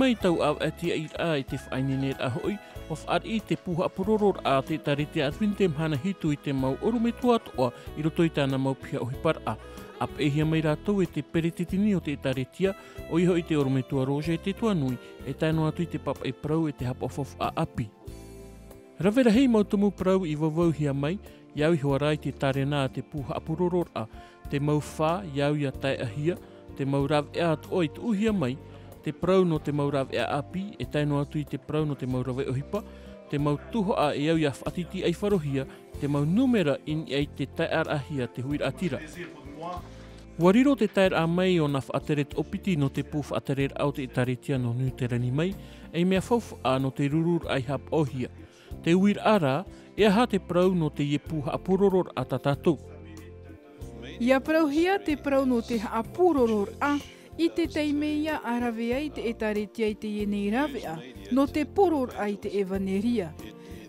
mai tau au atia i a I te whainene a hoi, o whaar I te puha pororor a te tarete a twinte mhana hitu I te mau orumetua toa I roto I tāna mau pia ohi para. Ap ehia mai rātou e te peretitini o te taretia, o iho I te orumetua roja e te tuanui, e taino atu I te papa e prau e te hapofof a api. Rawera hei mautumu prau I wawauhia mai, iau I hoa rai te tarena a te puha pororor a, te mau whā, iau ia tai ahia, te mau rav ea atu oi te uhia mai, te prau no te mau rav ea api, e taino atu I te prau no te mau rawe ohipa, te mau tuho a e au ia whatiti ai wharohia, te mau numera in ai te tai ar ahia te huira atira. Wariro te tair a mai o na whaateret opiti no te pū whaateret au te taretia no nuterani mai, e mea whauwha a no te rurur ai hap ohia. Te uir ara, e aha te prau no te ie pūha apuroror a tatatou. Ia prauhia te prau no te apuroror a, I te teimeia arawe ai te etaretia I te ienei rawe a, no te poror ai te evaneria.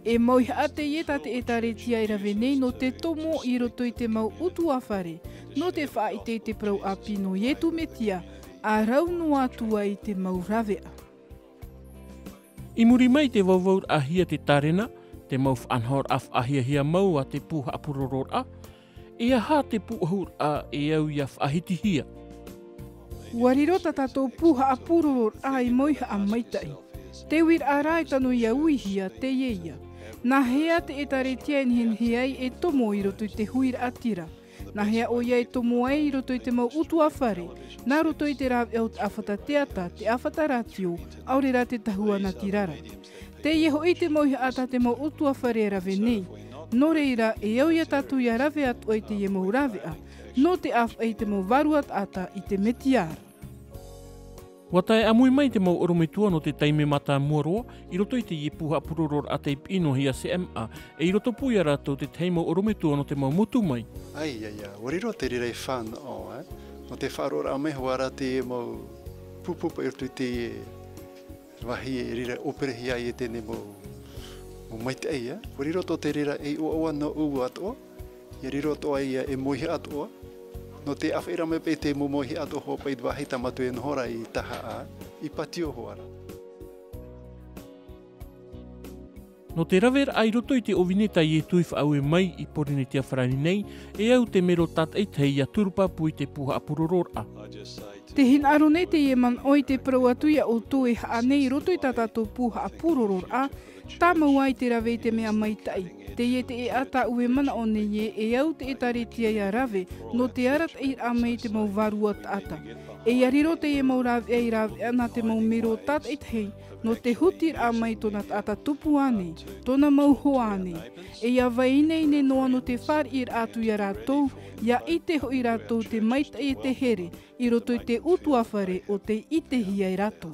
E mauiha a te ieta te etaretia I rawe nei no te tomo I roto I te mau utu awhare, no te wha I te prau api no ietu metia, a raunu atua I te mau rawe a. I muri mai te wauwaur ahia te tarena, te mau whanhor af ahia hia mau a te puha apuroror a, e aha te puhur a e au ia whahiti hia. Wariro tatatou puha apuroror a I moiha a maitai. Te wir a rai tanu ia uihia te ieia. Nā hea te etaretia hen heai e tomo I roto I te huira atira. Nā hea o ia e tomo ai I roto I te mau utu awhare. Nā roto I te rāw e te awhata teata, te awhata ratio, aurera te tahua na tirara. Te ieho I te moiha ata te mau utu awhare rawe nei. No reira e au ia tatu ia rawe atu ai te ie mau rawe a. No te awha I te mau varuat ata I te metiara. Watai amui mai te mau orometua no te taime mata muaroa, I roto I te ie puha apuroror a te ipino hia CMA, e I roto pui a rātou te teimo orometua no te mau mutu mai. Ai, wariro te rirei whan o, no te whaarora a meho ara te mau pupupa I roto I te wahi e rira operehi ai e tene mau maite ai, wariro to te rira e oa no uu atoa, I riro to ai e mohi atoa, no te awhera me pe te momohi ato ho pa I wahi tamatu e nhora I taha a, I patio hoara. No te rawera ai roto I te ovineta I e tuiwha au e mai I porinetia wharani nei, e au te mero tat ei tei a turupa pui te puha apuroror a. Te hin aro nei te ie man oi te prau atuia o tō e haa nei roto I tatatou puha apuroror a, tā mau ai te rawe te mea maitai. Te ie te e ata ue mana o nei e au te etaretia ia rawe, no te arat e a mei te mau varua ata. E ia riro te e mau rawe e rawe ana te mau mero tat e hei, no te hutir a mei tona ata tupu ane, tona mau ho ane. E ia vainei ne noa no te whar I atu ia rātou, ia I te ho I rātou te maita e te here, I roto I te utu awhare o te ite hia I rātou.